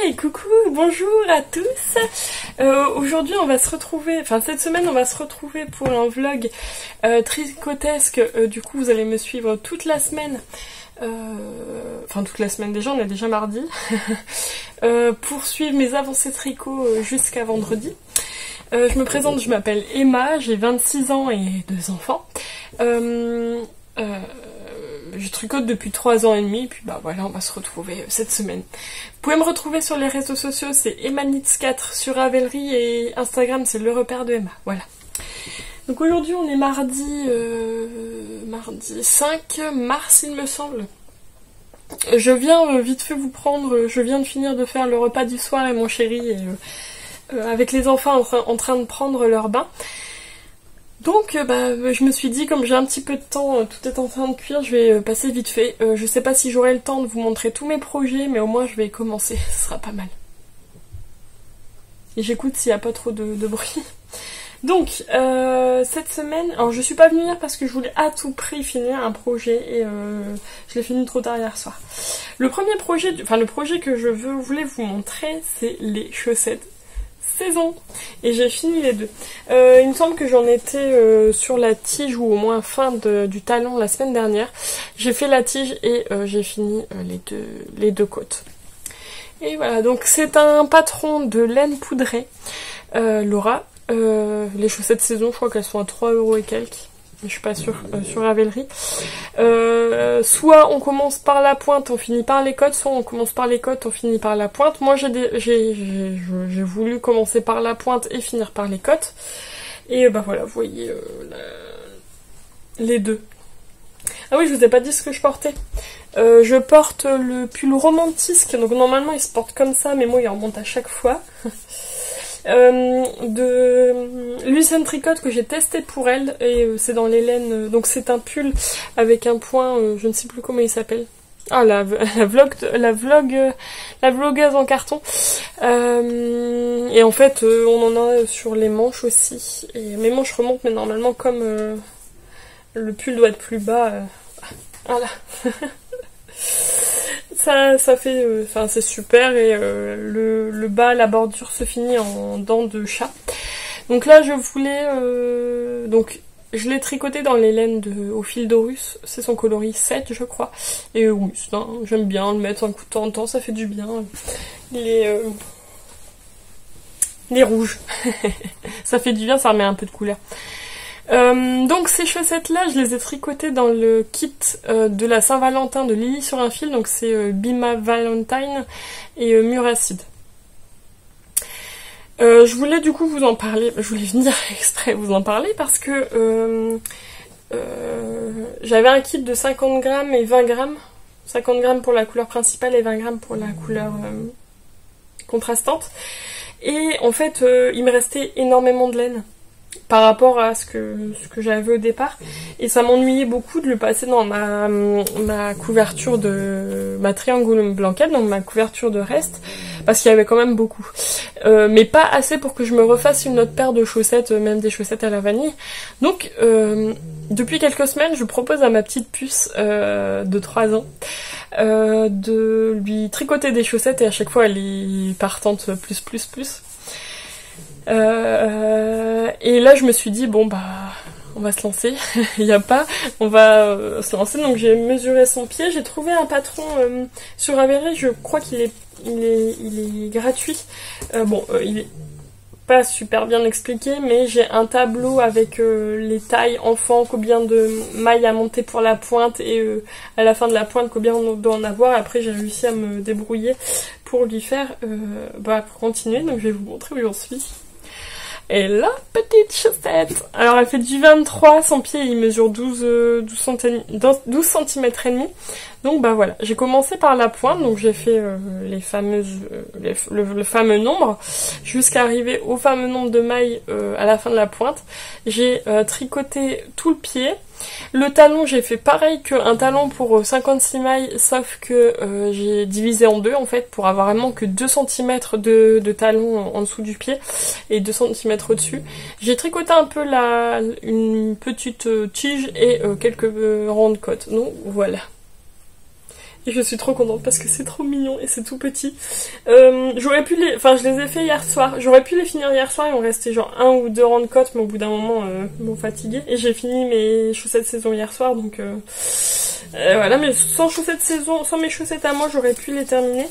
Hey, coucou, bonjour à tous. Aujourd'hui on va se retrouver, enfin cette semaine on va se retrouver pour un vlog tricotesque. Du coup vous allez me suivre toute la semaine. Enfin toute la semaine déjà, on est déjà mardi. Pour suivre mes avancées tricot jusqu'à vendredi. Je me présente, je m'appelle Emma, j'ai 26 ans et 2 enfants. Je tricote depuis 3 ans et demi, puis bah voilà, on va se retrouver cette semaine. Vous pouvez me retrouver sur les réseaux sociaux, c'est EmmaNits4 sur Ravelry et Instagram, c'est le repère de Emma, voilà. Donc aujourd'hui on est mardi 5 mars il me semble. Je viens vite fait vous prendre, je viens de finir de faire le repas du soir et mon chéri est avec les enfants en train de prendre leur bain. Donc je me suis dit, comme j'ai un petit peu de temps, tout est en train de cuire, je vais passer vite fait. Je sais pas si j'aurai le temps de vous montrer tous mes projets, mais au moins je vais commencer, ce sera pas mal. Et j'écoute s'il n'y a pas trop de bruit. Donc, cette semaine, alors je suis pas venue hier parce que je voulais à tout prix finir un projet et je l'ai fini trop tard hier soir. Le premier projet, le projet que je voulais vous montrer, c'est les chaussettes saison, et j'ai fini les deux. Il me semble que j'en étais sur la tige, ou au moins fin du talon la semaine dernière. J'ai fait la tige et j'ai fini les deux côtes. Et voilà, donc c'est un patron de laine poudrée, Laura. Les chaussettes saison, je crois qu'elles sont à 3 € et quelques. Je suis pas sûre, sur Ravelry. Soit on commence par la pointe, on finit par les côtes, soit on commence par les côtes, on finit par la pointe. Moi j'ai voulu commencer par la pointe et finir par les côtes. Et bah voilà, vous voyez les deux. Ah oui, je vous ai pas dit ce que je portais. Je porte le pull romantisque, donc normalement il se porte comme ça, mais moi il remonte à chaque fois. De Lucien Tricotte que j'ai testé pour elle, et c'est dans les laines, donc c'est un pull avec un point, je ne sais plus comment il s'appelle. Ah, la vlogueuse en carton. Et en fait on en a sur les manches aussi, et mes manches remontent, mais normalement comme le pull doit être plus bas, voilà. Ça fait, c'est super, et le bas, la bordure se finit en dents de chat. Donc là je voulais, donc je l'ai tricoté dans les laines au fil d'Aurus, c'est son coloris 7 je crois, et oui, j'aime bien le mettre un coup de temps en temps, ça fait du bien. Il est rouge, ça fait du bien, ça remet un peu de couleur. Donc ces chaussettes là je les ai tricotées dans le kit de la Saint-Valentin de Lily sur un fil, donc c'est Bima Valentine et Muracide. Je voulais du coup vous en parler, je voulais venir exprès vous en parler parce que j'avais un kit de 50 grammes et 20 grammes, 50 grammes pour la couleur principale et 20 grammes pour la couleur contrastante, et en fait il me restait énormément de laine par rapport à ce que j'avais au départ, et ça m'ennuyait beaucoup de le passer dans ma couverture de ma triangle blanquette, donc ma couverture de reste, parce qu'il y avait quand même beaucoup, mais pas assez pour que je me refasse une autre paire de chaussettes, même des chaussettes à la vanille. Donc depuis quelques semaines je propose à ma petite puce de 3 ans de lui tricoter des chaussettes, et à chaque fois elle est partante plus. Et là je me suis dit bon on va se lancer. On va se lancer. Donc j'ai mesuré son pied, j'ai trouvé un patron sur Ravelry, je crois qu'il est gratuit. Il est pas super bien expliqué, mais j'ai un tableau avec les tailles enfants, combien de mailles à monter pour la pointe, et à la fin de la pointe combien on doit en avoir. Après j'ai réussi à me débrouiller pour lui faire pour continuer, donc je vais vous montrer où j'en suis. Et la petite chaussette, alors elle fait du 23, son pied il mesure 12 cm et demi. Donc voilà, j'ai commencé par la pointe, donc j'ai fait le fameux nombre jusqu'à arriver au fameux nombre de mailles à la fin de la pointe. J'ai tricoté tout le pied. Le talon, j'ai fait pareil qu'un talon pour 56 mailles, sauf que j'ai divisé en deux en fait, pour avoir vraiment que 2 cm de talon en dessous du pied et 2 cm au-dessus. J'ai tricoté un peu une petite tige et quelques rangs de côte. Donc voilà. Et je suis trop contente parce que c'est trop mignon et c'est tout petit. J'aurais pu les... Enfin, je les ai fait hier soir. J'aurais pu les finir hier soir, il m'en restait genre 1 ou 2 rangs de côte, mais au bout d'un moment, m'ont fatigué. Et j'ai fini mes chaussettes saison hier soir, donc... voilà, mais sans chaussettes saison, sans mes chaussettes à moi, j'aurais pu les terminer.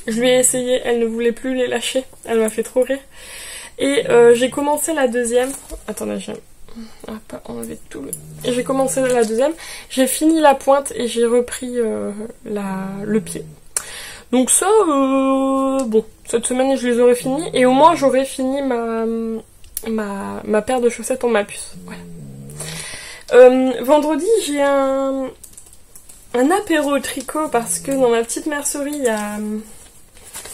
Je lui ai essayé, elle ne voulait plus les lâcher. Elle m'a fait trop rire. Et j'ai commencé la deuxième. Attendez, j'ai pas enlevé tout le... Et j'ai commencé la deuxième. J'ai fini la pointe et j'ai repris le pied. Donc ça, bon, cette semaine je les aurais finis. Et au moins j'aurais fini ma paire de chaussettes en ma puce. Voilà. Vendredi, j'ai un apéro au tricot parce que dans ma petite mercerie, il y a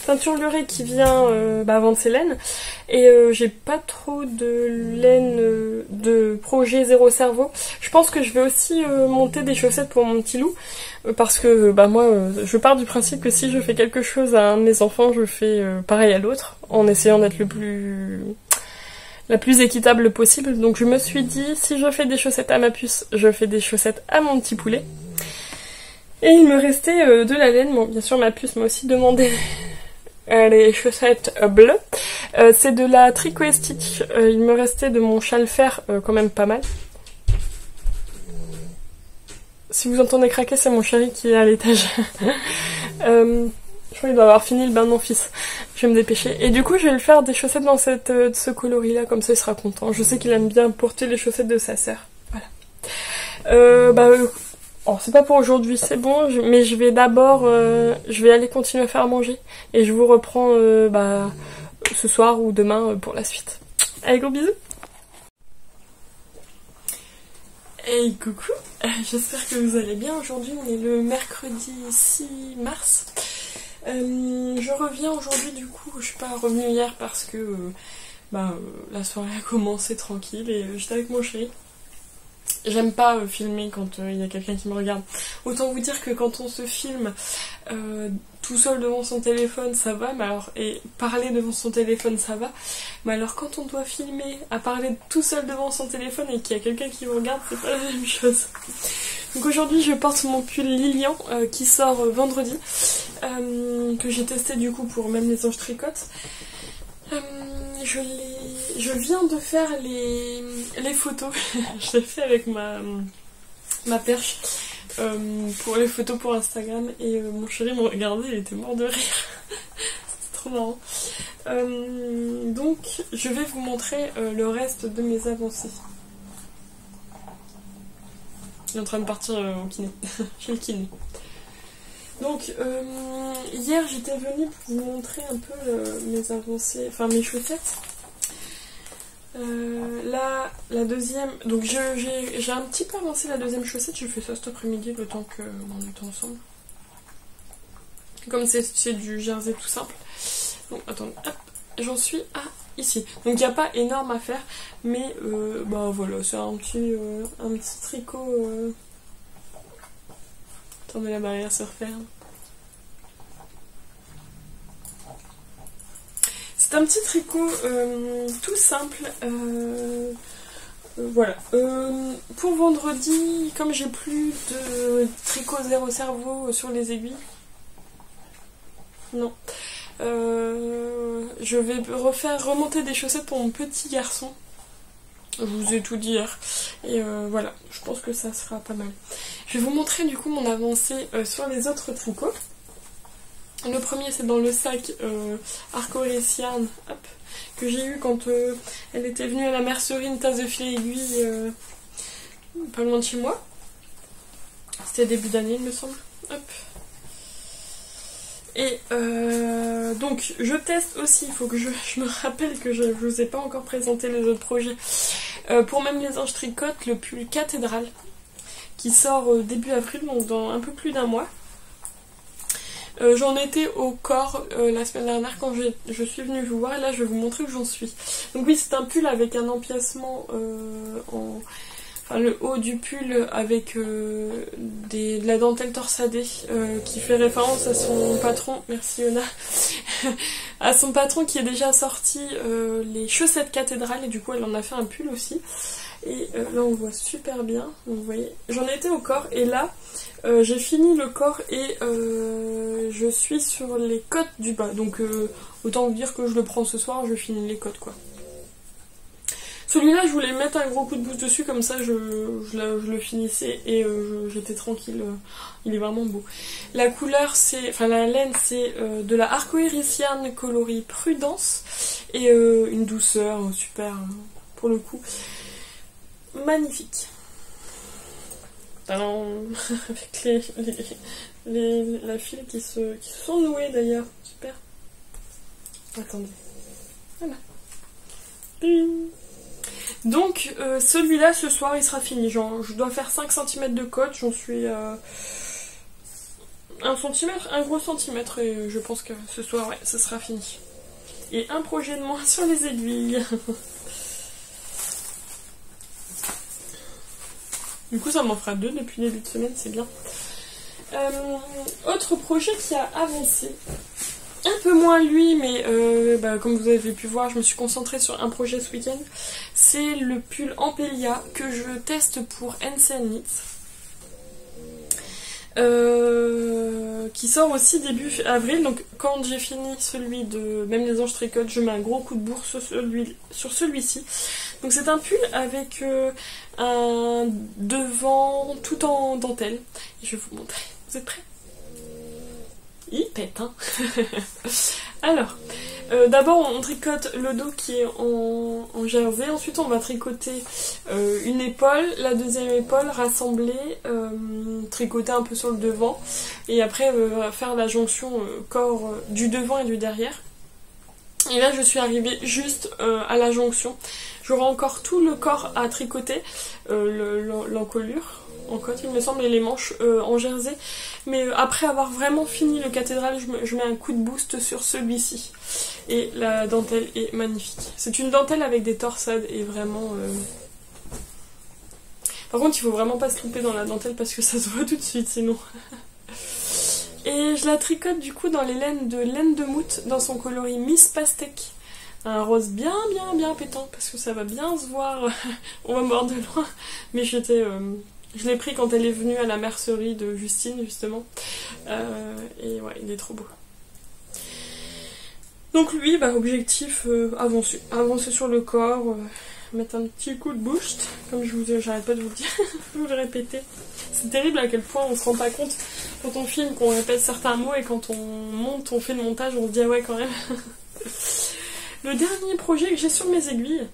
Teinture Lurée qui vient vendre ses laines. Et j'ai pas trop de laine de projet Zéro Cerveau. Je pense que je vais aussi monter des chaussettes pour mon petit loup. Parce que moi, je pars du principe que si je fais quelque chose à un de mes enfants, je fais pareil à l'autre. En essayant d'être la plus équitable possible. Donc je me suis dit, si je fais des chaussettes à ma puce, je fais des chaussettes à mon petit poulet. Et il me restait de la laine. Bon, bien sûr, ma puce m'a aussi demandé les chaussettes bleues. C'est de la Tricot Stitch. Il me restait de mon châle fer quand même pas mal. Si vous entendez craquer, c'est mon chéri qui est à l'étage. Je crois qu'il doit avoir fini le bain de mon fils. Je vais me dépêcher. Et du coup, je vais lui faire des chaussettes dans ce coloris-là, comme ça il sera content. Je sais qu'il aime bien porter les chaussettes de sa sœur. Voilà. C'est pas pour aujourd'hui, c'est bon, mais je vais d'abord, je vais aller continuer à faire manger. Et je vous reprends ce soir ou demain pour la suite. Allez, gros bisous. Hey, coucou, j'espère que vous allez bien. Aujourd'hui, on est le mercredi 6 mars. Je reviens aujourd'hui, du coup, je suis pas revenue hier parce que la soirée a commencé tranquille et j'étais avec mon chéri. J'aime pas filmer quand il y a quelqu'un qui me regarde. Autant vous dire que quand on se filme tout seul devant son téléphone, ça va, et parler devant son téléphone, ça va. Mais alors quand on doit filmer à parler tout seul devant son téléphone et qu'il y a quelqu'un qui vous regarde, c'est pas la même chose. Donc aujourd'hui, je porte mon pull Lilian qui sort vendredi, que j'ai testé du coup pour même les anges tricotes. Je viens de faire les photos. Je l'ai fait avec ma perche pour les photos pour Instagram et mon chéri me regardait, il était mort de rire. C'était trop marrant. Donc je vais vous montrer le reste de mes avancées. Il est en train de partir au kiné. Chez le kiné. Donc, hier j'étais venue pour vous montrer un peu mes avancées, enfin mes chaussettes. Là, la deuxième, donc j'ai un petit peu avancé la deuxième chaussette, j'ai fait ça cet après-midi le temps qu'on était ensemble. Comme c'est du jersey tout simple. Donc, attendez, hop, j'en suis à ici. Donc il n'y a pas énorme à faire, mais voilà, c'est un petit tricot. Attendez, la barrière se referme. C'est un petit tricot tout simple. Voilà. Pour vendredi, comme j'ai plus de tricot Zéro Cerveau sur les aiguilles, non. Je vais remonter des chaussettes pour mon petit garçon. Je vous ai tout dit hier. Et voilà, je pense que ça sera pas mal. Je vais vous montrer du coup mon avancée sur les autres tricots. Le premier, c'est dans le sac Arcoiris Yarn que j'ai eu quand elle était venue à la mercerie, une tasse de fil aiguille pas loin de chez moi. C'était début d'année, il me semble. Hop. Et donc je teste aussi, il faut que je me rappelle que je ne vous ai pas encore présenté les autres projets. Pour même les anges tricotes, le pull Cathédrale qui sort début avril, donc dans un peu plus d'un mois. J'en étais au corps la semaine dernière quand je suis venue vous voir et là je vais vous montrer où j'en suis. Donc oui, c'est un pull avec un empiècement enfin le haut du pull avec de la dentelle torsadée qui fait référence à son patron, merci Yona, à son patron qui est déjà sorti les chaussettes cathédrales et du coup elle en a fait un pull aussi. Et là on voit super bien, vous voyez. J'en étais au corps et là j'ai fini le corps et je suis sur les côtes du bas. Donc autant vous dire que je le prends ce soir, je finis les côtes quoi. Celui-là, je voulais mettre un gros coup de boost dessus, comme ça je le finissais et j'étais tranquille. Il est vraiment beau. La couleur, enfin la laine, c'est de la Arcoiris Yarn coloris Prudence et une douceur super pour le coup. Magnifique. Tadam. Avec la file qui se sont nouées d'ailleurs. Super. Attendez. Voilà. Donc celui-là ce soir il sera fini. Genre, je dois faire 5 cm de côte, j'en suis 1 cm, un gros centimètre et je pense que ce soir ouais, ce sera fini. Et un projet de moins sur les aiguilles. Du coup ça m'en fera 2 depuis le début de semaine, c'est bien. Autre projet qui a avancé. Un peu moins lui, mais comme vous avez pu voir, je me suis concentrée sur un projet ce week-end. C'est le pull Ampélia que je teste pour NCN Knits. Qui sort aussi début avril. Donc quand j'ai fini celui de Même les anges tricotent, je mets un gros coup de bourre sur celui-ci. Donc c'est un pull avec un devant tout en dentelle. Et je vais vous montrer. Vous êtes prêts ? Il pète, hein. Alors, d'abord on tricote le dos qui est en jersey, ensuite on va tricoter une épaule, la deuxième épaule rassemblée, tricoter un peu sur le devant, et après on va faire la jonction corps du devant et du derrière. Et là je suis arrivée juste à la jonction. J'aurai encore tout le corps à tricoter, l'encolure en côte il me semble, et les manches en jersey. Mais après avoir vraiment fini le cathédrale, je mets un coup de boost sur celui-ci. Et la dentelle est magnifique. C'est une dentelle avec des torsades et vraiment... Par contre il faut vraiment pas se tromper dans la dentelle parce que ça se voit tout de suite sinon. Et je la tricote du coup dans les laine de Mout dans son coloris Miss Pastèque. Un rose bien pétant parce que ça va bien se voir. On va me voir de loin. Mais je l'ai pris quand elle est venue à la mercerie de Justine justement. Et ouais, il est trop beau. Donc lui, objectif avancer sur le corps, mettre un petit coup de boost, comme j'arrête pas de vous le dire, je vous le répéter. C'est terrible à quel point on se rend pas compte quand on filme qu'on répète certains mots et quand on monte, on fait le montage, on se dit ah ouais quand même. Le dernier projet que j'ai sur mes aiguilles,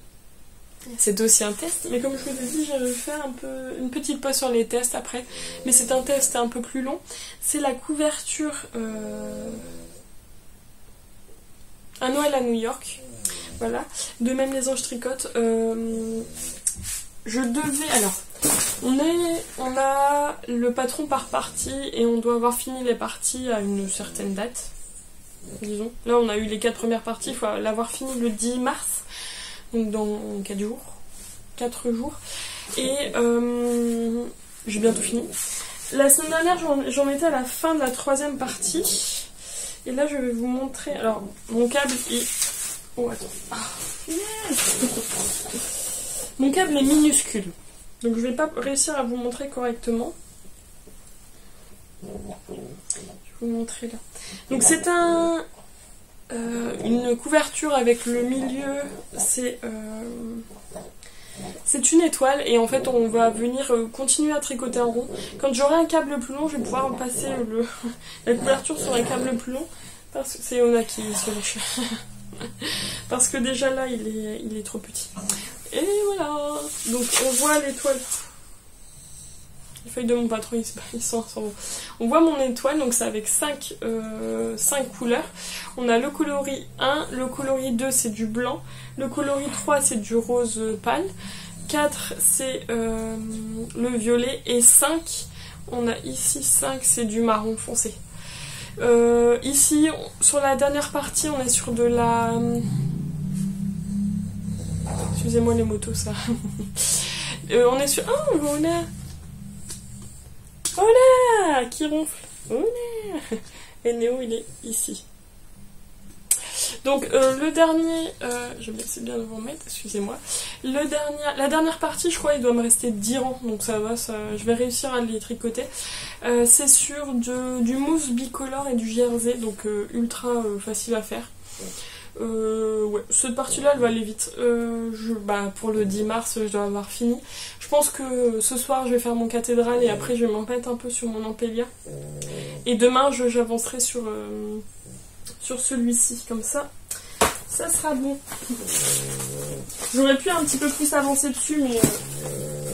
c'est aussi un test, mais comme je vous ai dit, je vais faire une petite pause sur les tests après, mais c'est un test un peu plus long. C'est la couverture un Noël à New York, voilà, de Même les anges tricotent. Alors, on a le patron par partie et on doit avoir fini les parties à une certaine date, disons. Là, on a eu les 4 premières parties, il faut l'avoir fini le 10 mars, donc dans 4 jours. Et j'ai bientôt fini. La semaine dernière, j'en étais à la fin de la 3e partie. Et là, je vais vous montrer... Alors, mon câble est... Oh, attends. Ah, yes. Mon câble est minuscule. Donc, je vais pas réussir à vous montrer correctement. Je vais vous montrer là. Donc, c'est une couverture avec le milieu. C'est une étoile et en fait on va venir continuer à tricoter en rond. Quand j'aurai un câble plus long, je vais pouvoir passer la couverture sur un câble plus long. Parce que c'est Ona qui se lèche. Parce que déjà là il est trop petit. Et voilà. Donc on voit l'étoile. Les feuilles de mon patron ils sont bons. On voit mon étoile, donc c'est avec 5 couleurs. On a le coloris 1, le coloris 2 c'est du blanc, le coloris 3 c'est du rose pâle, 4 c'est le violet et 5, on a ici 5 c'est du marron foncé. Ici sur la dernière partie on est sur de la... Excusez-moi les motos ça. On est sur... Oh voilà. Voilà, qui ronfle. Voilà. Et Néo, il est ici. Donc le dernier, je vais essayer bien de vous remettre, excusez-moi. La dernière partie, je crois, il doit me rester 10 rangs, donc ça va, je vais réussir à les tricoter. C'est sur du mousse bicolore et du jersey, donc ultra facile à faire. Ouais, cette partie-là, elle va aller vite. Pour le 10 mars, je dois avoir fini. Je pense que ce soir, je vais faire mon cathédrale et après, je vais m'en mettre un peu sur mon Ampélia. Et demain, j'avancerai sur celui-ci, comme ça sera bon. J'aurais pu un petit peu plus avancer dessus, mais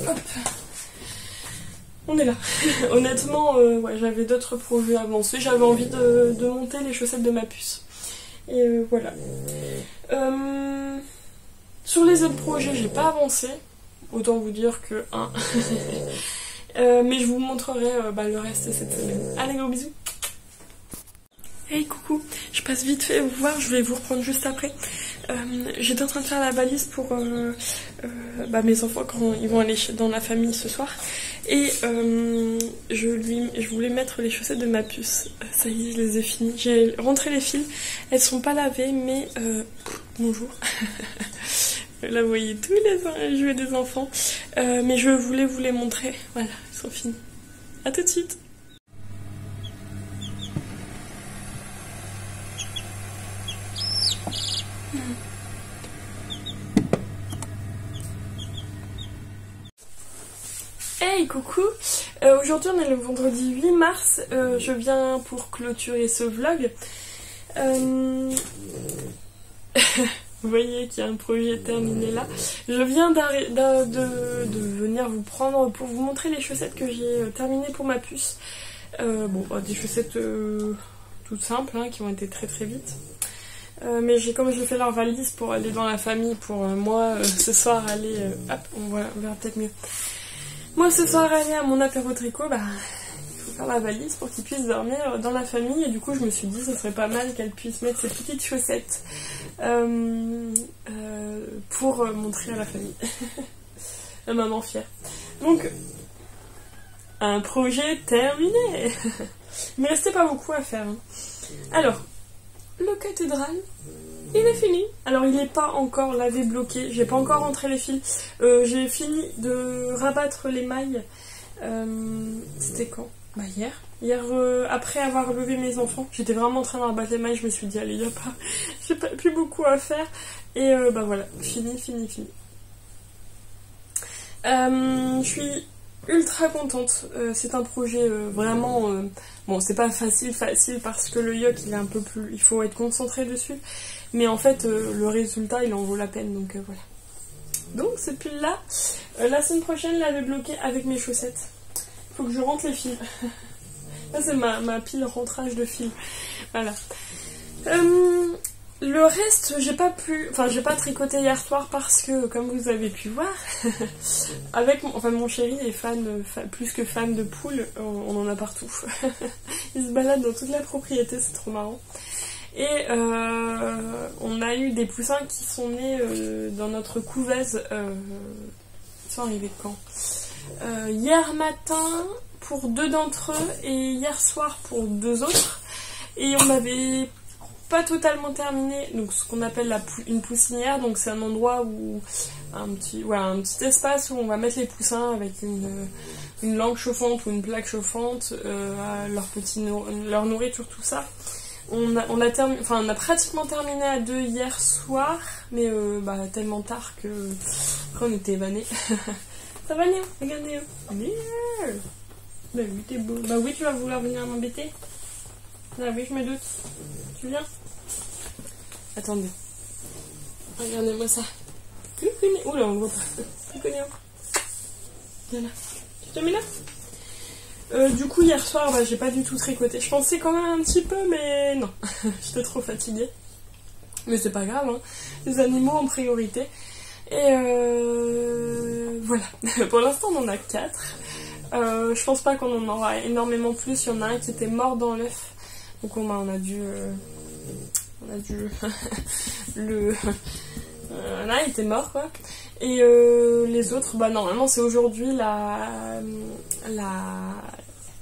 hop, on est là. Honnêtement, ouais, j'avais d'autres projets avancés. J'avais envie de monter les chaussettes de ma puce. Et voilà. Sur les autres projets, j'ai pas avancé. Autant vous dire que mais je vous montrerai le reste cette semaine. Allez, gros bisous. Hey, coucou. Je passe vite fait vous voir. Je vais vous reprendre juste après. J'étais en train de faire la valise pour mes enfants quand ils vont aller dans la famille ce soir. Et je voulais mettre les chaussettes de ma puce. Ça y est, je les ai finies. J'ai rentré les fils. Elles sont pas lavées, mais bonjour. Là, vous voyez tous les jouets des enfants. Mais je voulais vous les montrer. Voilà, ils sont finis. À tout de suite. Hey, coucou. Aujourd'hui on est le vendredi 8 mars, je viens pour clôturer ce vlog. Vous voyez qu'il y a un projet terminé là. Je viens de venir vous prendre pour vous montrer les chaussettes que j'ai terminées pour ma puce. Des chaussettes toutes simples qui ont été très très vite. Mais comme j'ai fait leur valise pour aller dans la famille, pour moi ce soir aller... on verra peut-être mieux. Moi ce soir aller à mon apéro tricot, il faut faire la valise pour qu'ils puissent dormir dans la famille. Et du coup je me suis dit ce serait pas mal qu'elle puisse mettre ses petites chaussettes pour montrer à la famille. La maman fière. Donc un projet terminé. Il me restait pas beaucoup à faire. Alors, le cathédrale, il est fini. Alors il n'est pas encore lavé, bloqué, j'ai pas encore rentré les fils. J'ai fini de rabattre les mailles. C'était quand? Hier. Hier, après avoir levé mes enfants, j'étais vraiment en train de rabattre les mailles. Je me suis dit allez, j'ai pas plus beaucoup à faire. Et voilà, fini. Je suis ultra contente. C'est un projet vraiment... bon, c'est pas facile parce que le yoke il est un peu plus... Il faut être concentré dessus. Mais en fait, le résultat il en vaut la peine. Donc voilà. Donc ce pull là, la semaine prochaine, là, je vais bloquer avec mes chaussettes. Faut que je rentre les fils. Là c'est ma pile rentrage de fils. Voilà. Le reste, j'ai pas tricoté hier soir parce que, comme vous avez pu voir, mon chéri est plus que fan de poules, on en a partout. Il se balade dans toute la propriété, c'est trop marrant. Et on a eu des poussins qui sont nés dans notre couveuse. Ils sont arrivés quand? Hier matin pour 2 d'entre eux et hier soir pour 2 autres. Et on avait pas totalement terminé, donc ce qu'on appelle une poussinière, donc c'est un endroit où un petit espace où on va mettre les poussins avec une langue chauffante ou une plaque chauffante, leur nourriture, tout ça. On a pratiquement terminé à 2 hier soir, mais tellement tard que après on était évannés. Ça va Néo? Regarde Néo. Bah oui, t'es beau. Bah oui, tu vas vouloir venir m'embêter. Ah oui, je me doute. Tu viens? Attendez. Regardez-moi ça. Oula, on le voit pas. Viens là. Tu te mets là? Du coup, hier soir, j'ai pas du tout tricoté. Je pensais quand même un petit peu, mais non. J'étais trop fatiguée. Mais c'est pas grave, hein. Les animaux en priorité. Et voilà. Pour l'instant, on en a 4. Je pense pas qu'on en aura énormément plus. Il y en a un qui était mort dans l'œuf. Donc on a dû là il était mort quoi. Et les autres, normalement c'est aujourd'hui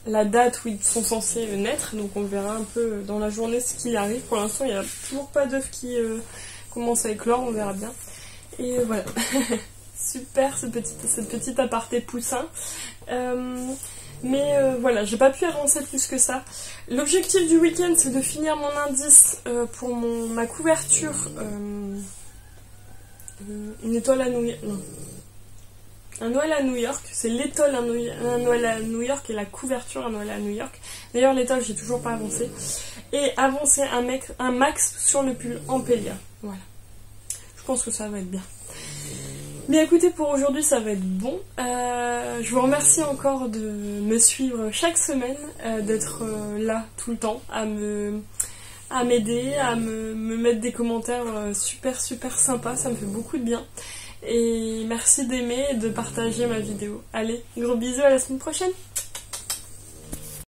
la date où ils sont censés naître, donc on verra un peu dans la journée ce qui arrive. Pour l'instant il n'y a toujours pas d'œufs qui commencent à éclore, on verra bien. Et voilà. Super ce petit aparté poussin. Mais voilà, j'ai pas pu avancer plus que ça. L'objectif du week-end, c'est de finir mon indice pour ma couverture. Une étoile à New York. Non. Un Noël à New York. C'est l'étole un Noël à New York et la couverture un Noël à New York. D'ailleurs, l'étole, j'ai toujours pas avancé. Et avancer un max sur le pull Ampélia. Voilà. Je pense que ça va être bien. Mais écoutez, pour aujourd'hui ça va être bon. Je vous remercie encore de me suivre chaque semaine, d'être là tout le temps, à m'aider, à me mettre des commentaires super sympas, ça me fait beaucoup de bien. Et merci d'aimer et de partager ma vidéo. Allez, gros bisous, à la semaine prochaine.